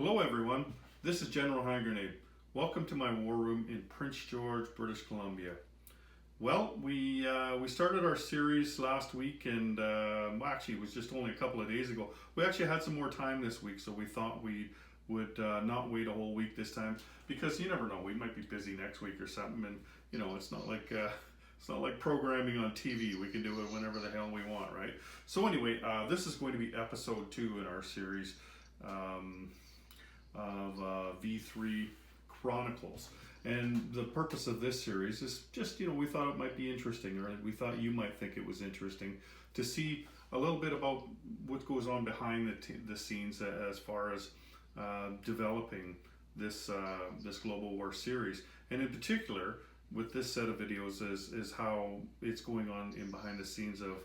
Hello everyone, this is General Hand Grenade. Welcome to my war room in Prince George, British Columbia. Well, we started our series last week and actually it was just only a couple of days ago. We actually had some more time this week, so we thought we would not wait a whole week this time, because you never know, we might be busy next week or something, and you know, it's not like programming on TV. We can do it whenever the hell we want, right? So anyway, this is going to be episode 2 in our series of V-3 Chronicles. And the purpose of this series is just, we thought it might be interesting, or we thought you might think it was interesting to see a little bit about what goes on behind the scenes as far as developing this Global War series. And in particular, with this set of videos is how it's going on in behind the scenes of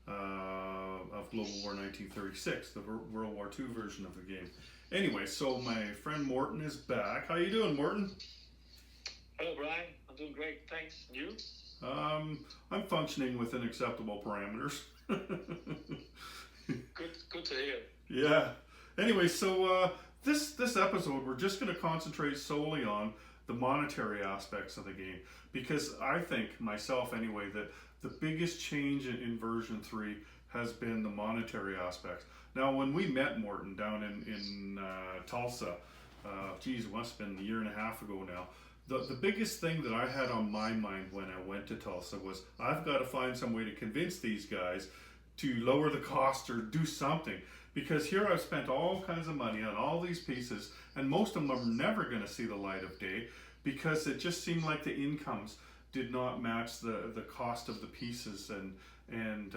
Global War 1936, the World War II version of the game. Anyway, so my friend Morton is back. How you doing, Morton? Hello, Brian. I'm doing great, thanks. And you? I'm functioning within acceptable parameters. Good to hear. Yeah. Anyway, so this episode we're just going to concentrate solely on the monetary aspects of the game, because I think, myself anyway, that the biggest change in version 3 has been the monetary aspects. Now, when we met Morton down in Tulsa, it must have been a year and a half ago now, the biggest thing that I had on my mind when I went to Tulsa was, I've got to find some way to convince these guys to lower the cost or do something. Because here I've spent all kinds of money on all these pieces, and most of them are never going to see the light of day, because it just seemed like the incomes did not match the cost of the pieces, and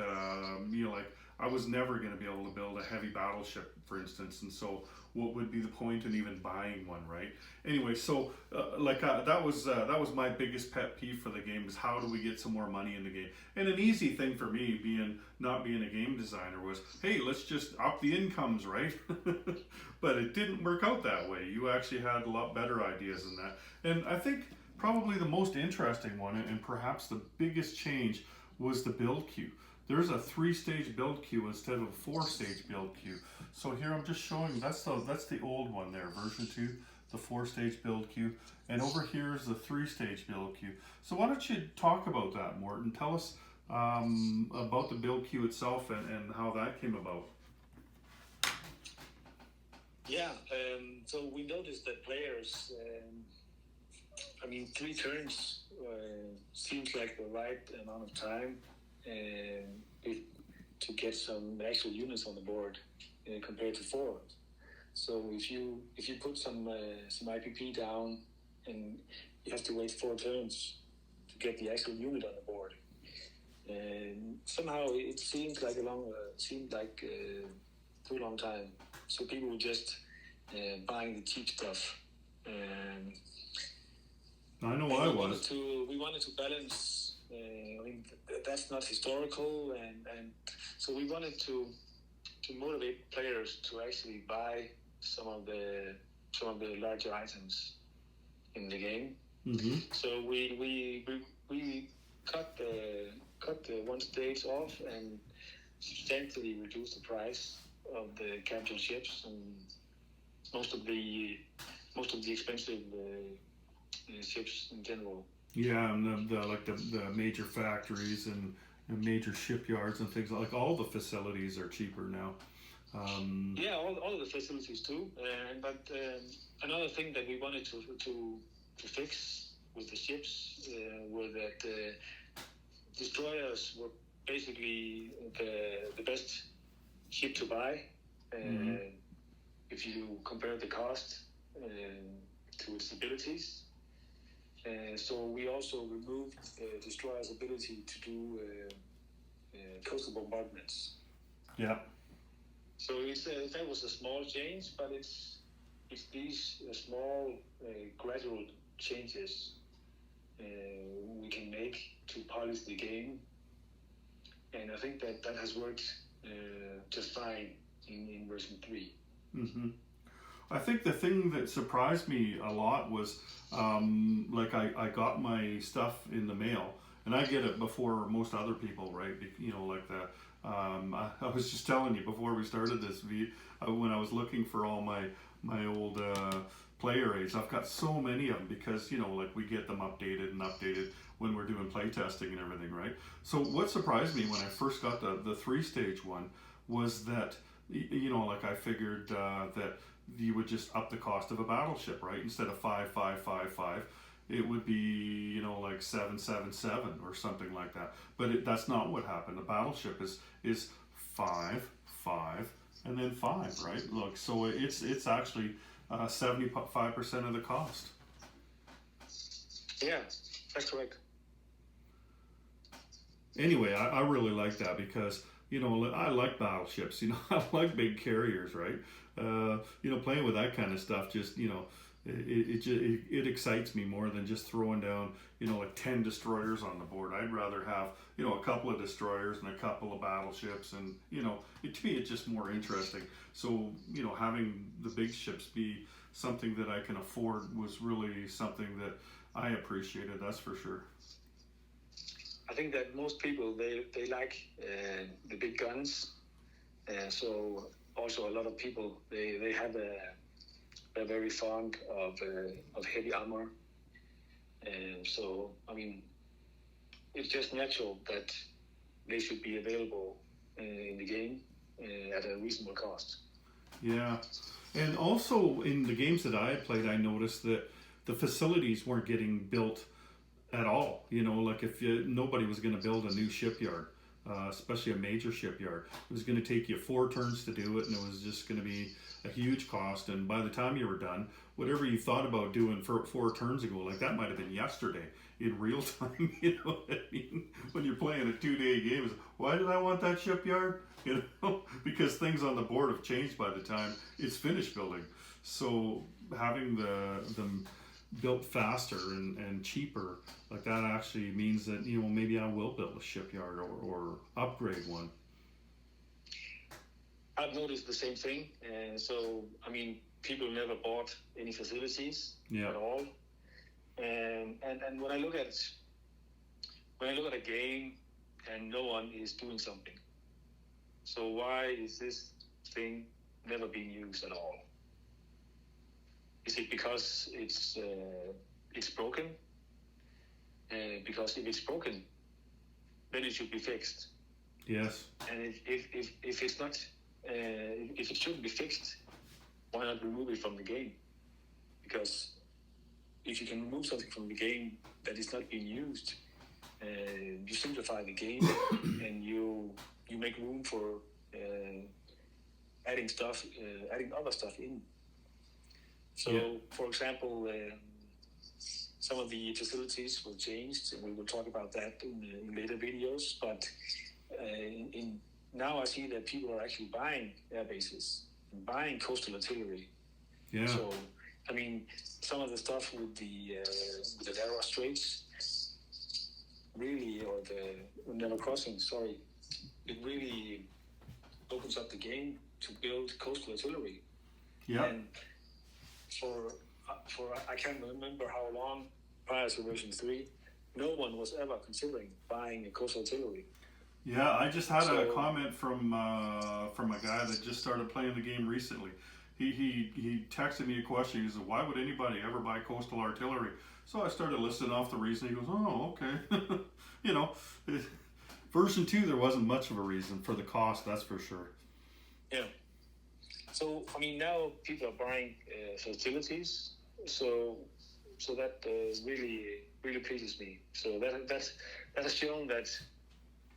like, I was never going to be able to build a heavy battleship, for instance, and so what would be the point in even buying one, right? Anyway, so that was my biggest pet peeve for the game, is how do we get some more money in the game? And an easy thing for me, not being a game designer, was, hey, let's just up the incomes, right? But it didn't work out that way. You actually had a lot better ideas than that. And I think probably the most interesting one, and perhaps the biggest change, was the build queue. There's a 3-stage build queue instead of a 4-stage build queue. So here I'm just showing, that's the old one there, version 2, the 4-stage build queue. And over here is the 3-stage build queue. So why don't you talk about that, Morton? Tell us about the build queue itself and how that came about. Yeah, so we noticed that players, 3 turns seems like the right amount of time to get some actual units on the board compared to 4. So if you put some IPP down, and you have to wait 4 turns to get the actual unit on the board, and somehow it seemed like too long time. So people were just buying the cheap stuff. I know I was. We wanted to balance. That's not historical, and so we wanted to motivate players to actually buy some of the larger items in the game. Mm-hmm. So we cut the 1 stage off and substantially reduced the price of the capital ships and most of the expensive ships in general. Yeah, and the major factories and major shipyards and things, like all the facilities are cheaper now. Yeah, all the facilities too. But another thing that we wanted to fix with the ships were that destroyers were basically the best ship to buy. If you compare the cost to its abilities. So we also removed destroyer's ability to do coastal bombardments. Yeah. So that was a small change, but it's these small gradual changes we can make to polish the game, and I think that has worked just fine in version 3. Mm-hmm. I think the thing that surprised me a lot was, I got my stuff in the mail, and I get it before most other people, right? I was just telling you before we started this, when I was looking for all my old player aids, I've got so many of them because like we get them updated and updated when we're doing play testing and everything, right? So what surprised me when I first got the 3-stage one was that like I figured that you would just up the cost of a battleship, right? Instead of 5,555, it would be like 777 or something like that. But that's not what happened. The battleship is 5, 5, and then 5, right? Look, so it's actually 75% of the cost. Yeah, that's correct. Anyway, I really like that because I like battleships. I like big carriers, right? Playing with that kind of stuff just it excites me more than just throwing down like 10 destroyers on the board. I'd rather have a couple of destroyers and a couple of battleships, and to me it's just more interesting. So having the big ships be something that I can afford was really something that I appreciated, that's for sure. I think that most people they like the big guns, so also a lot of people they have they're very fond of heavy armor, and so I mean it's just natural that they should be available in the game at a reasonable cost. Yeah, and also in the games that I had played, I noticed that the facilities weren't getting built at all. Like if nobody was going to build a new shipyard, especially a major shipyard. It was going to take you 4 turns to do it, and it was just going to be a huge cost. And by the time you were done, whatever you thought about doing for 4 turns ago, like that might have been yesterday in real time. You know what I mean? When you're playing a 2-day game, why did I want that shipyard? Because things on the board have changed by the time it's finished building. So having them built faster and cheaper, like that actually means that maybe I will build a shipyard or upgrade one. I've noticed the same thing, and so I mean people never bought any facilities at all, and when I look at a game and no one is doing something, so why is this thing never being used at all? Is it because it's broken? Because if it's broken, then it should be fixed. Yes. And if it's not, if it shouldn't be fixed, why not remove it from the game? Because if you can remove something from the game that is not being used, you simplify the game and you make room for adding other stuff in. So, for example, some of the facilities were changed, and we will talk about that in later videos. But now I see that people are actually buying air bases, buying coastal artillery. Yeah. So, I mean, some of the stuff with the narrow straits, really, or the level crossing, it really opens up the game to build coastal artillery. Yeah. And for I can't remember how long prior to version 3, no one was ever considering buying a coastal artillery. Yeah, I just had a comment from a guy that just started playing the game recently. He texted me a question. He said, "Why would anybody ever buy coastal artillery?" So I started listing off the reason. He goes, "Oh, okay." Version 2, there wasn't much of a reason for the cost. That's for sure. Yeah. So I mean, now people are buying facilities. So that really pleases me. So that has shown that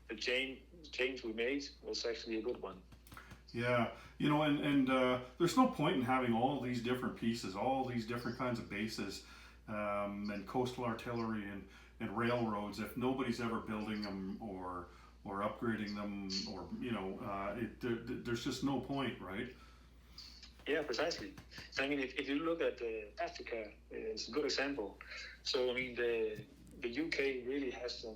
the change we made was actually a good one. Yeah, and there's no point in having all these different pieces, all these different kinds of bases, and coastal artillery and railroads if nobody's ever building them or upgrading them, or there's just no point, right? Yeah, precisely. I mean, if you look at Africa, it's a good example. So I mean, the UK really has a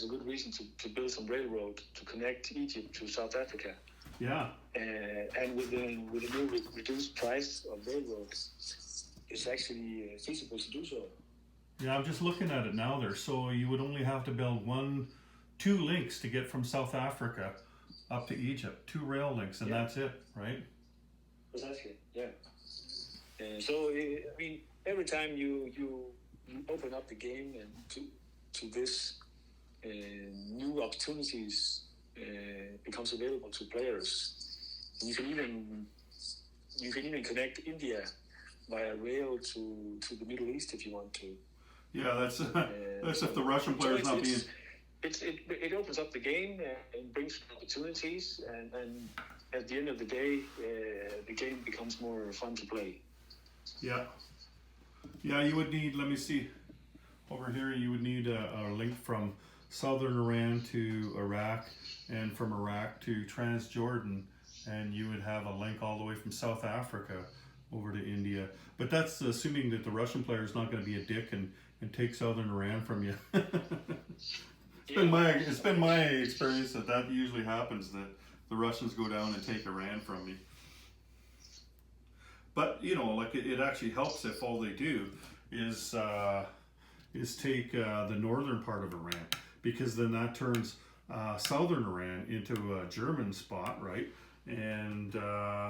good reason to build some railroad to connect Egypt to South Africa. Yeah. And with the new reduced price of railroad, it's actually feasible to do so. Yeah, I'm just looking at it now there. So you would only have to build 1, 2 links to get from South Africa up to Egypt, 2 rail links, and that's it, right? Precisely, yeah. So I mean, every time you open up the game and to this new opportunities becomes available to players, and you can even connect India via rail to the Middle East if you want to. Yeah, that's if the Russian player's not being. It opens up the game and brings opportunities, and at the end of the day, the game becomes more fun to play. Yeah. Yeah, you would need, let me see, over here you would need a link from southern Iran to Iraq, and from Iraq to Transjordan, and you would have a link all the way from South Africa over to India. But that's assuming that the Russian player is not going to be a dick and take southern Iran from you. It's been my experience that usually happens, that the Russians go down and take Iran from me. But like it actually helps if all they do is take the northern part of Iran, because then that turns southern Iran into a German spot, right? And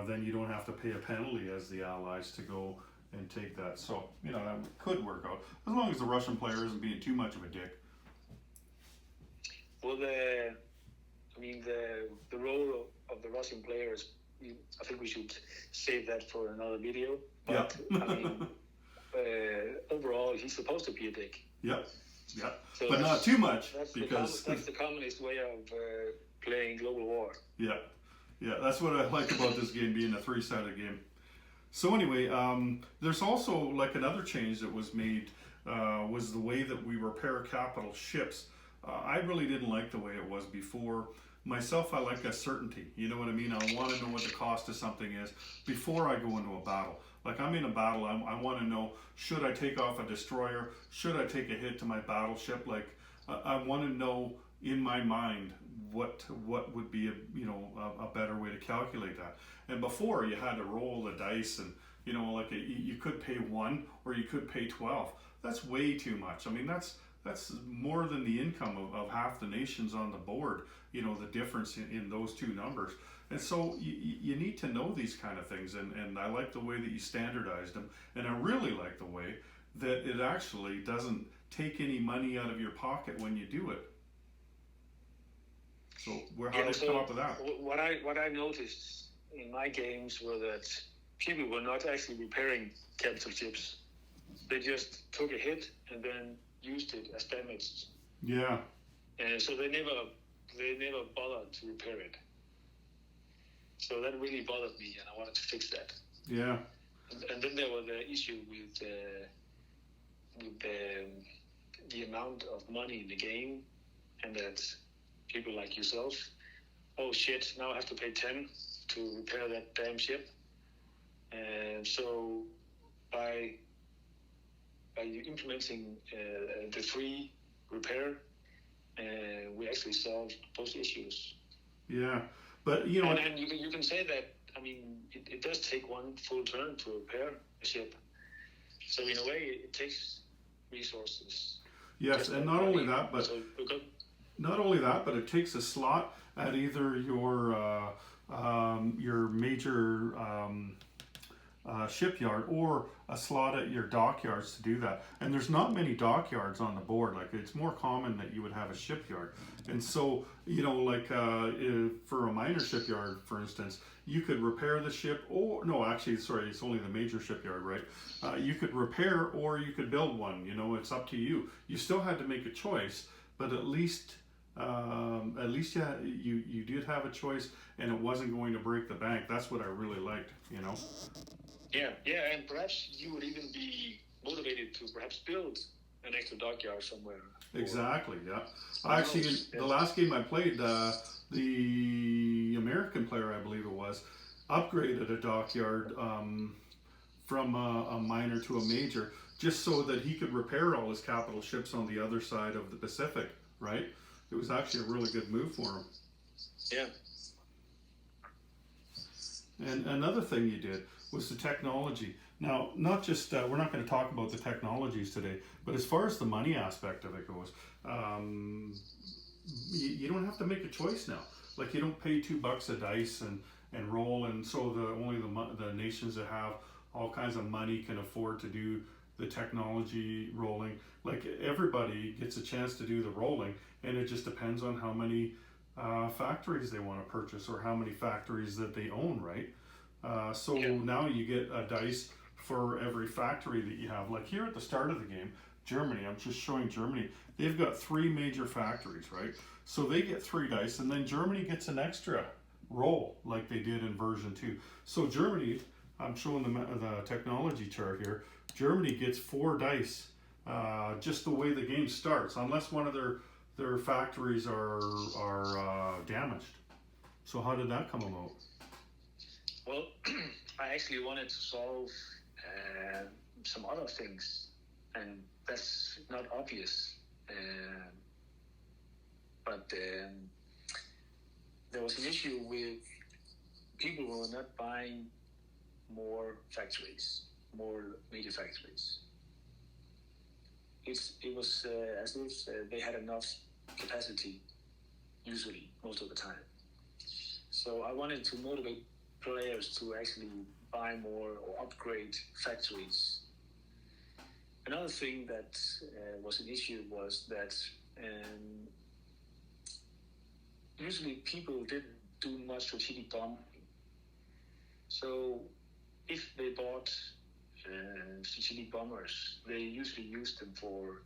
then you don't have to pay a penalty as the Allies to go and take that. So that could work out as long as the Russian player isn't being too much of a dick. Well, the role of the Russian players, I think we should save that for another video. But overall, he's supposed to be a dick. Yep. So but not too much, that's because that's the communist way of playing global war. Yeah, that's what I like about this game being a 3-sided game. So anyway, there's also like another change that was made, was the way that we repair capital ships. I really didn't like the way it was before. Myself, I like a certainty. You know what I mean? I want to know what the cost of something is before I go into a battle. Like I'm in a battle, I want to know, should I take off a destroyer? Should I take a hit to my battleship? Like I want to know in my mind what would be a better way to calculate that. And before, you had to roll the dice, and like you could pay 1 or you could pay 12. That's way too much. I mean, that's more than the income of half the nations on the board, the difference in those 2 numbers. And so you need to know these kind of things, and I like the way that you standardized them, and I really like the way that it actually doesn't take any money out of your pocket when you do it. So how did you come up with that? What I noticed in my games were that people were not actually repairing capital ships. They just took a hit and then used it as damaged. Yeah. And so they never bothered to repair it. So that really bothered me, and I wanted to fix that. Yeah. And then there was the issue with the amount of money in the game, and that people like yourself, oh shit, now I have to pay 10 to repair that damn ship. And so by implementing the free repair, we actually solved those issues. Yeah, but and you can say that, I mean, it does take 1 full turn to repair a ship. So in a way, it takes resources. Yes, and not only that, but it takes a slot at either your major shipyard or a slot at your dockyards to do that. And there's not many dockyards on the board. Like, it's more common that you would have a shipyard. And so, for a minor shipyard, for instance, you could repair the ship, or no, actually, sorry, it's only the major shipyard, right? You could repair or you could build one. It's up to you. You still had to make a choice, but at least you did have a choice, and it wasn't going to break the bank. That's what I really liked. Yeah, and perhaps you would even be motivated to perhaps build an extra dockyard somewhere. Exactly, yeah. Actually, the last game I played, the American player, I believe it was, upgraded a dockyard from a minor to a major, just so that he could repair all his capital ships on the other side of the Pacific, right? It was actually a really good move for him. Yeah. And another thing you did was the technology. Now, not just, we're not going to talk about the technologies today, but as far as the money aspect of it goes, you don't have to make a choice now. Like you don't pay $2 a dice and roll, and so the nations that have all kinds of money can afford to do the technology rolling. Like everybody gets a chance to do the rolling, and it just depends on how many factories they want to purchase or how many factories that they own, right? So now you get a dice for every factory that you have. Like here at the start of the game, Germany, I'm just showing Germany, they've got 3 major factories, right? So they get 3 dice, and then Germany gets an extra roll like they did in version 2. So Germany, I'm showing the technology chart here, Germany gets 4 dice just the way the game starts, unless one of their factories are damaged. So how did that come about? Well, I actually wanted to solve some other things, and that's not obvious. But there was an issue with people who were not buying more factories, more major factories. It was as if they had enough capacity, usually, most of the time. So I wanted to motivate players to actually buy more or upgrade factories. Another thing that was an issue was that usually people didn't do much strategic bombing. So if they bought strategic bombers, they usually used them for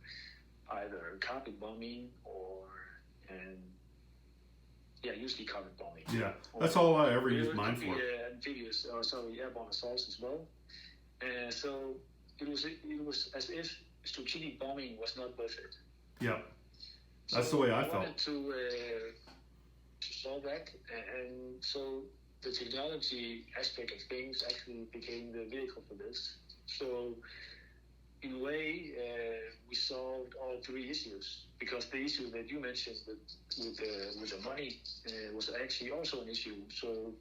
either carpet bombing or usually carpet bombing. Yeah, that's all I ever used mine for. Airborne assaults as well. So it was as if strategic bombing was not worth it. Yeah, that's the way I felt. I wanted to solve that, and so the technology aspect of things actually became the vehicle for this. So in a way, we solved all 3 issues, because the issue that you mentioned with the money was actually also an issue. So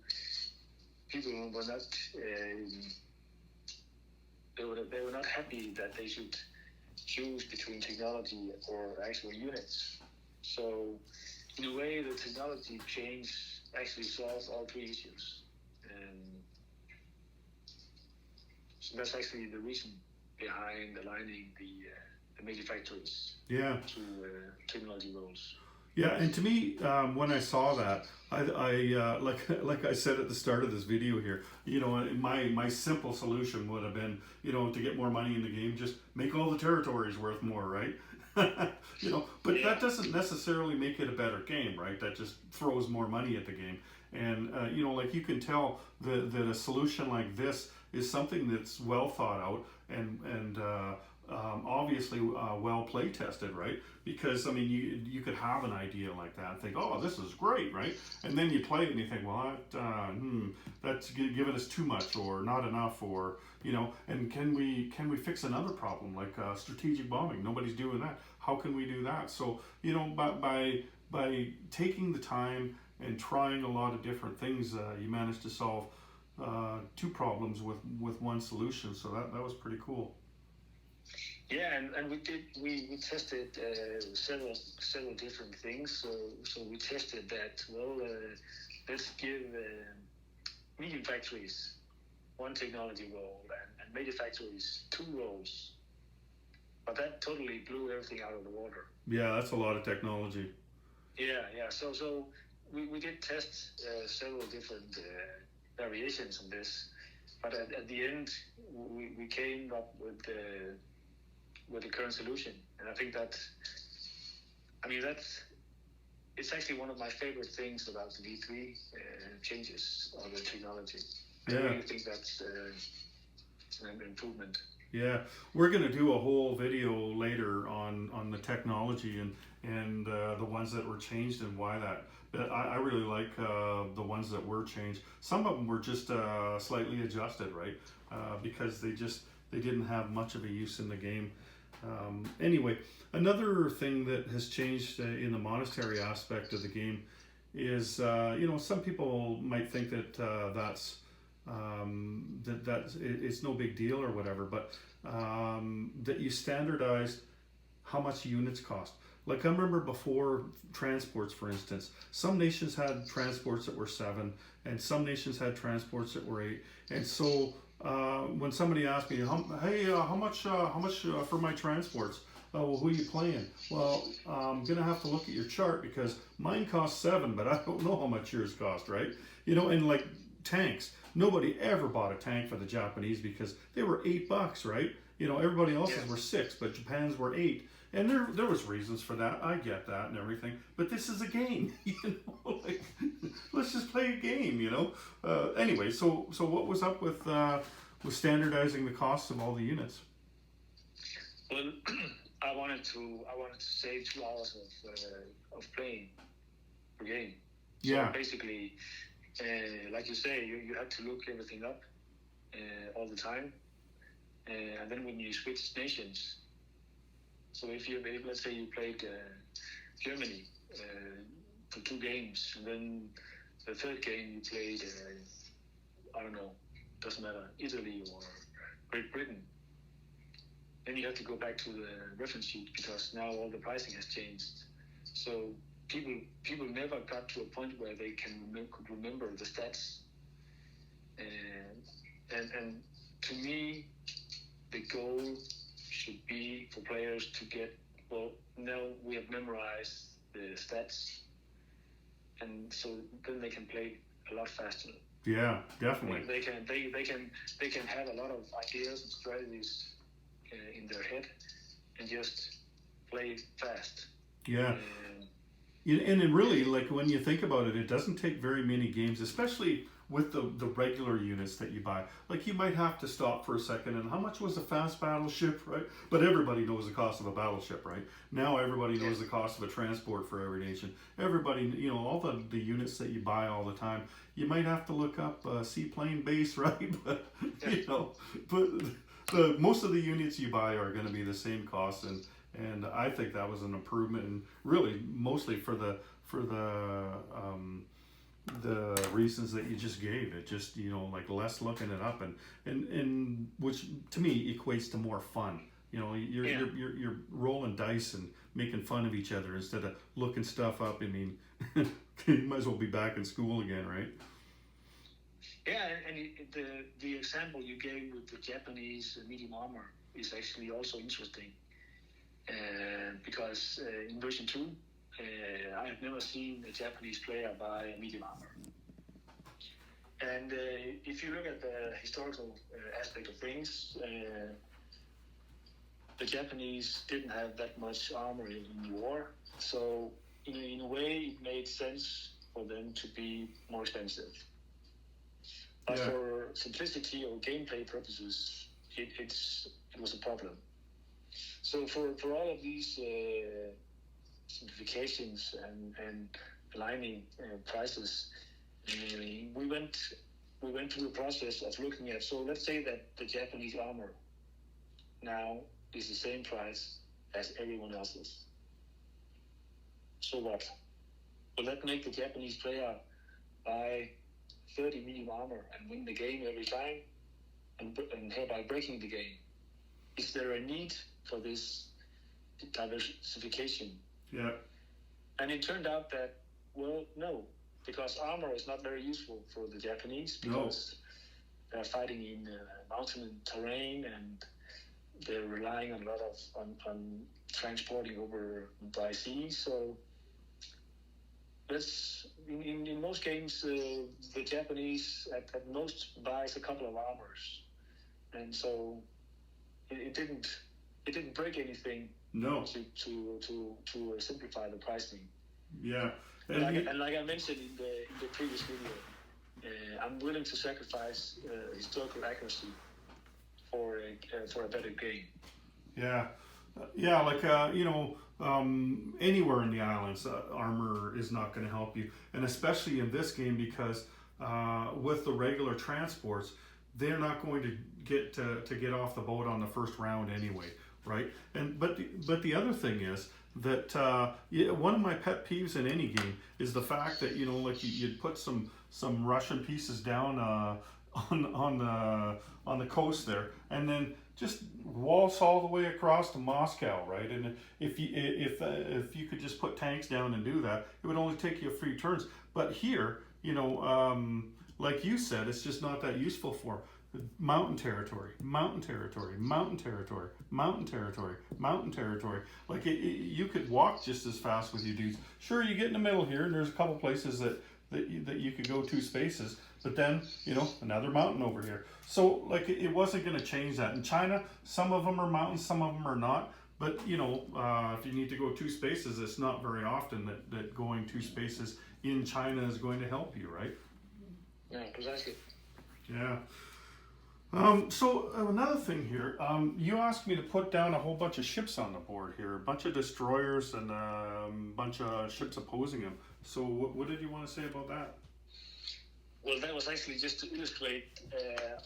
people were not they were not happy that they should choose between technology or actual units. So in a way, the technology change actually solves all 3 issues, and so that's actually the reason behind aligning the major factories to technology roles. Yeah, and to me, when I saw that, I like I said at the start of this video here, my simple solution would have been, to get more money in the game, just make all the territories worth more, right? But that doesn't necessarily make it a better game, right? That just throws more money at the game. And, like you can tell that a solution like this is something that's well thought out and obviously well play tested, right? Because, I mean, you could have an idea like that and think, oh, this is great, right? And then you play it and you think, well, that's giving us too much or not enough, or, and can we fix another problem like strategic bombing? Nobody's doing that. How can we do that? So, by taking the time and trying a lot of different things, you managed to solve 2 problems with one solution. So that was pretty cool. Yeah, and we tested several different things. So we tested that. Well, let's give medium factories 1 technology role and major factories 2 roles. But that totally blew everything out of the water. Yeah, that's a lot of technology. Yeah. So we did test several different variations on this, but at the end we came up with the current solution, and I think it's actually one of my favorite things about the V3 changes on the technology. I really think that's an improvement. Yeah, we're going to do a whole video later on the technology and the ones that were changed and why that. But I really like the ones that were changed. Some of them were just slightly adjusted, right? Because they didn't have much of a use in the game. Anyway, another thing that has changed in the monastery aspect of the game is, some people might think that that's it's no big deal or whatever, but that you standardized how much units cost. Like I remember before transports, for instance, some nations had transports that were 7, and some nations had transports that were 8. And so when somebody asked me, "Hey, how much for my transports?" Well, who are you playing? Well, I'm gonna have to look at your chart because mine costs 7, but I don't know how much yours cost, right? And like tanks, nobody ever bought a tank for the Japanese because they were $8, right? Everybody else's were 6, but Japan's were 8. And there was reasons for that. I get that and everything. But this is a game, like, let's just play a game, Anyway, so what was up with standardizing the costs of all the units? Well, I wanted to save 2 hours of playing per game. So Yeah. basically, like you say, you have to look everything up all the time, and then when you switch nations. So if let's say you played Germany for 2 games, and then the 3rd game you played, I don't know, doesn't matter, Italy or Great Britain, then you have to go back to the reference sheet because now all the pricing has changed. So people never got to a point where they could remember the stats. And to me, the goal should be for players to get, well, now we have memorized the stats, and so then they can play a lot faster. Yeah, definitely. They can have a lot of ideas and strategies in their head and just play fast. Yeah. And it really, like when you think about it, it doesn't take very many games, especially with the regular units that you buy. Like you might have to stop for a second, and how much was a fast battleship, right? But everybody knows the cost of a battleship, right? Now everybody knows the cost of a transport for every nation. Everybody, all the units that you buy all the time, you might have to look up seaplane base, right? But, but most of the units you buy are going to be the same cost, and I think that was an improvement, and really mostly for the reasons that you just gave. It just like less looking it up, and which to me equates to more fun. You're rolling dice and making fun of each other instead of looking stuff up. I mean, you might as well be back in school again, right? Yeah, and the example you gave with the Japanese medium armor is actually also interesting, because in version 2, I have never seen a Japanese player buy a medium armor. And if you look at the historical aspect of things, the Japanese didn't have that much armor in the war, so in a way it made sense for them to be more expensive. But for simplicity or gameplay purposes, it was a problem. So for all of these simplifications and aligning prices, we went through the process of looking at. So let's say that the Japanese armor now is the same price as everyone else's. So what? Will that make the Japanese player buy 30 medium armor and win the game every time, and hereby breaking the game? Is there a need for this diversification? Yeah. And it turned out that, well, no, because armor is not very useful for the Japanese because they're fighting in mountain terrain, and they're relying a lot on transporting over by sea. So in most games, the Japanese at most buys a couple of armors, and so it didn't break anything. No. To simplify the pricing. Yeah. And like I mentioned in the previous video, I'm willing to sacrifice historical accuracy for a better game. Yeah. Like anywhere in the islands, armor is not going to help you, and especially in this game because with the regular transports, they're not going to get off the boat on the first round anyway, right? But the other thing is that one of my pet peeves in any game is the fact that like you'd put some Russian pieces down on the coast there, and then just waltz all the way across to Moscow, right? And if you could just put tanks down and do that, it would only take you a few turns. But here, like you said, it's just not that useful for mountain territory, mountain territory, mountain territory, mountain territory, mountain territory. Like you could walk just as fast with you dudes. Sure, you get in the middle here, and there's a couple places that you could go 2 spaces, but then another mountain over here. So like it wasn't going to change that. In China, some of them are mountains, some of them are not. But if you need to go 2 spaces, it's not very often that going 2 spaces in China is going to help you, right? Yeah, precisely. Yeah. So another thing here, you asked me to put down a whole bunch of ships on the board here, a bunch of destroyers and a bunch of ships opposing them. So what did you want to say about that? Well, that was actually just to illustrate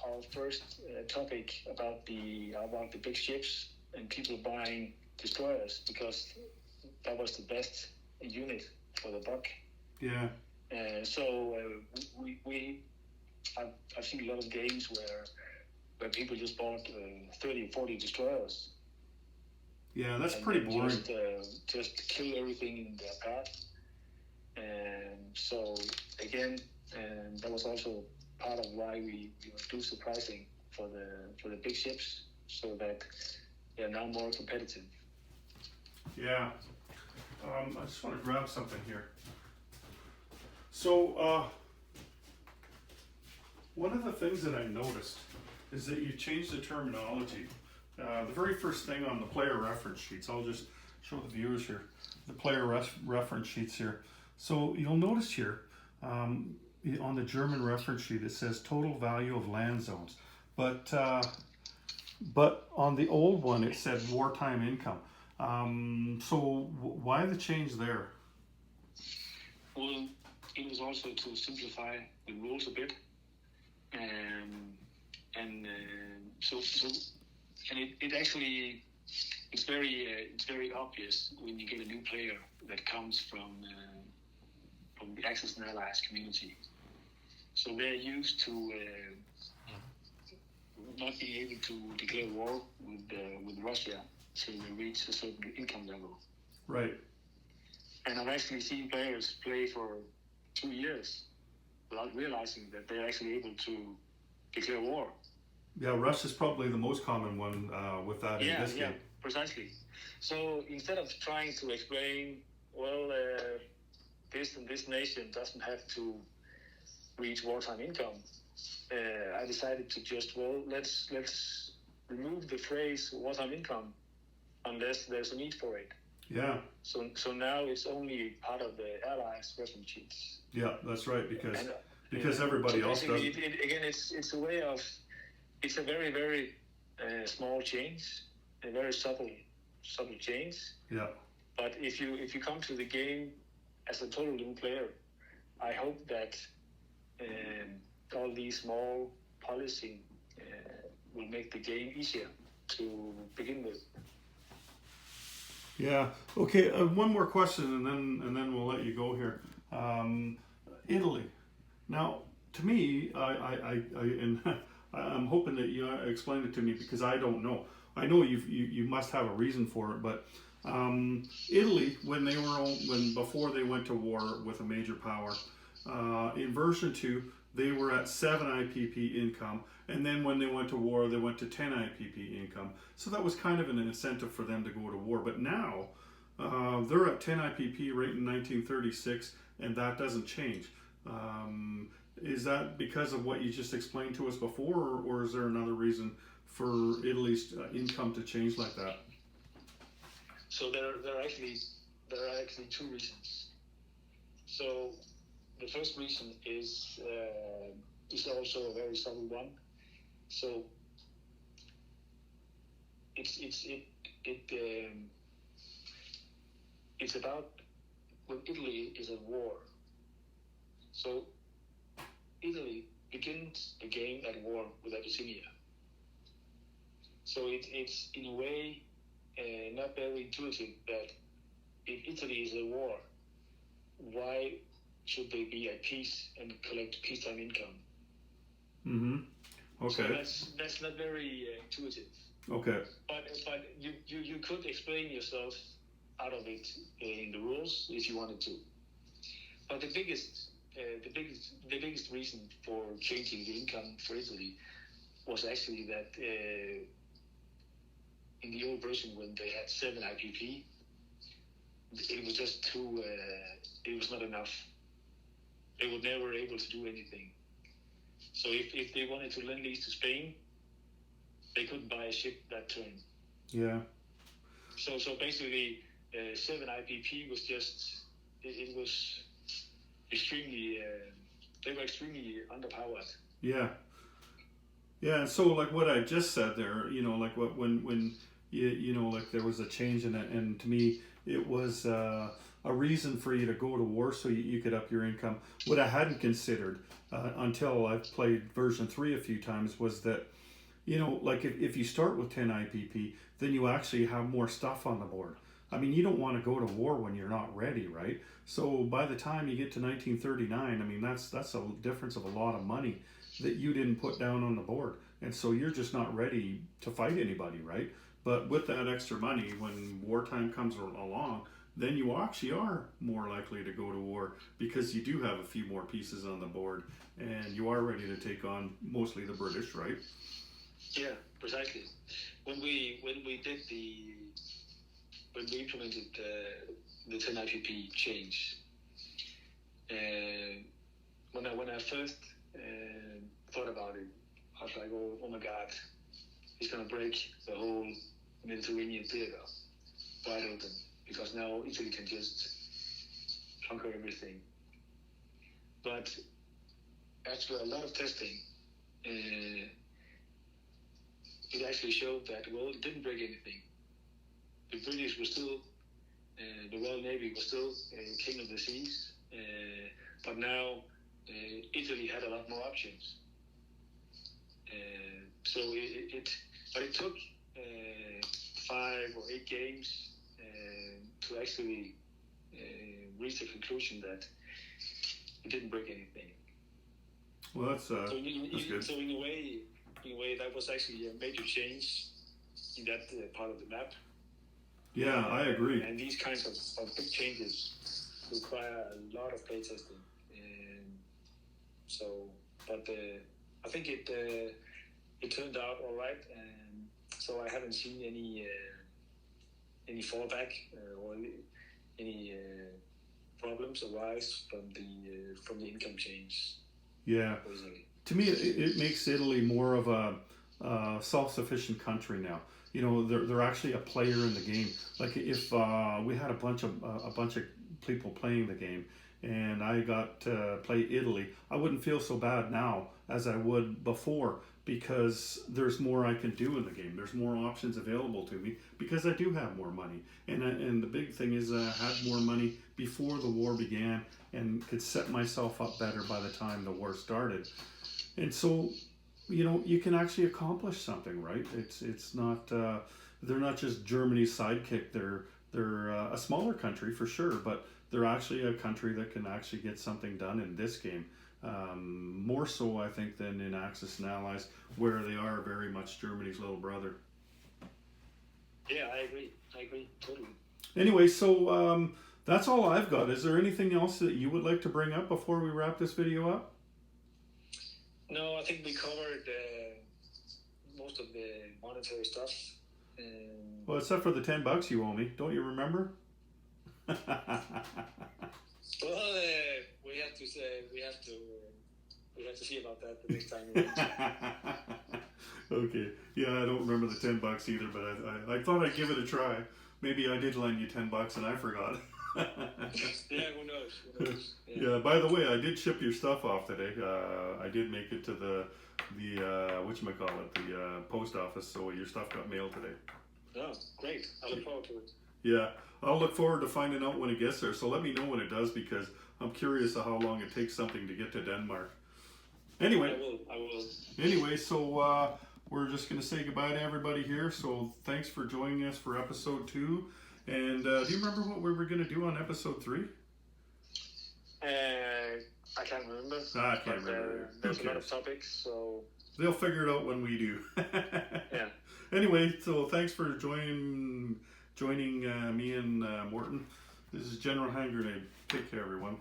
our first topic about the big ships and people buying destroyers, because that was the best unit for the buck. Yeah. I've seen a lot of games where people just bought 30 or 40 destroyers. Yeah, that's pretty boring. Just kill everything in their path. And so again, that was also part of why we reduced the pricing for the big ships, so that they're now more competitive. Yeah. I just want to grab something here. So one of the things that I noticed is that you changed the terminology. The very first thing on the player reference sheets, I'll just show the viewers here, the player reference sheets here. So you'll notice here, on the German reference sheet, it says total value of land zones. But on the old one, it said wartime income. So why the change there? Well, it was also to simplify the rules a bit. It actually, it's very obvious when you get a new player that comes from the Axis and Allies community. So they're used to not being able to declare war with Russia till they reach a certain income level. Right. And I've actually seen players play for 2 years without realizing that they're actually able to declare war. Yeah, Russia's probably the most common one with that in this game. Yeah, precisely. So instead of trying to explain, this and this nation doesn't have to reach wartime income, I decided to just, let's remove the phrase wartime income unless there's a need for it. Yeah. So now it's only part of the Allies reference sheets. Yeah, that's right, because everybody else does. Again, it's a way of, it's a very, very small change, a very subtle change. Yeah. But if you come to the game as a total new player, I hope that all these small policing will make the game easier to begin with. Yeah. Okay. One more question, and then we'll let you go here. Italy. Now, to me, I'm hoping that you explain it to me, because I don't know. I know you must have a reason for it, but Italy, before they went to war with a major power, in version 2, they were at 7 IPP income, and then when they went to war, they went to 10 IPP income. So that was kind of an incentive for them to go to war. But now they're at 10 IPP right in 1936, and that doesn't change. Is that because of what you just explained to us before, or is there another reason for Italy's income to change like that? So there are actually 2 reasons. So the first reason is also a very subtle one. So it's about when Italy is at war. So Italy begins the game at war with Abyssinia. So it's in a way not very intuitive that if Italy is at war, why should they be at peace and collect peacetime income? Mm-hmm. So Okay. that's not very intuitive. Okay. But you could explain yourself out of it in the rules if you wanted to. But the biggest reason for changing the income for Italy was actually that in the old version when they had 7 IPP, it was just too. It was not enough. They were never able to do anything. So if they wanted to lend lease to Spain, they couldn't buy a ship that turn. Yeah. So basically, 7 IPP was just it was extremely. They were extremely underpowered. Yeah. Yeah. And so like what I just said there, like what when like there was a change in it, and to me it was a reason for you to go to war so you could up your income. What I hadn't considered until I played version 3 a few times was that like if you start with 10 IPP, then you actually have more stuff on the board. I mean, you don't want to go to war when you're not ready, right? So by the time you get to 1939, I mean that's a difference of a lot of money that you didn't put down on the board, and so you're just not ready to fight anybody, right? But with that extra money, when wartime comes along, then you actually are more likely to go to war because you do have a few more pieces on the board, and you are ready to take on mostly the British, right? Yeah, precisely. When we implemented the 10 IPP change, when I first thought about it, I was like, oh my God, it's gonna break the whole Mediterranean theater wide open because now Italy can just conquer everything. But after a lot of testing, it actually showed that, well, it didn't break anything. The British were still, the Royal Navy was still king of the seas, but now Italy had a lot more options. So but it took 5 or 8 games to actually reach the conclusion that it didn't break anything. Well, that's good. So in a way, that was actually a major change in that part of the map. Yeah, I agree. And these kinds of big changes require a lot of play testing. But I think it turned out all right, and so I haven't seen any fallback or any problems arise from the income change. Yeah. To me, it makes Italy more of a self-sufficient country now. They're actually a player in the game. Like if we had a bunch of people playing the game, and I got to play Italy, I wouldn't feel so bad now as I would before because there's more I can do in the game. There's more options available to me because I do have more money. And the big thing is I had more money before the war began and could set myself up better by the time the war started. And so, you can actually accomplish something, right? It's not they're not just Germany's sidekick. They're a smaller country for sure, but they're actually a country that can actually get something done in this game. More so, I think, than in Axis and Allies, where they are very much Germany's little brother. Yeah, I agree totally. Anyway, so that's all I've got. Is there anything else that you would like to bring up before we wrap this video up? No, I think we covered most of the monetary stuff. Well, except for the $10 you owe me. Don't you remember? Well, we have to see about that the next time. Okay. Yeah, I don't remember the $10 either, but I thought I'd give it a try. Maybe I did lend you $10 and I forgot. Yeah, who knows? Yeah. By the way, I did ship your stuff off today. I did make it to the whatchamacallit, the post office, so your stuff got mailed today. Oh, great. I look forward to it. Yeah, I'll look forward to finding out when it gets there. So let me know when it does because I'm curious of how long it takes something to get to Denmark. Anyway. I will. Anyway, so we're just going to say goodbye to everybody here. So thanks for joining us for episode 2. And do you remember what we were going to do on episode 3? I can't remember. I can't remember. There's a lot of topics, so they'll figure it out when we do. yeah. Anyway, so thanks for joining me and Morton. This is General Hand Grenade. Take care, everyone.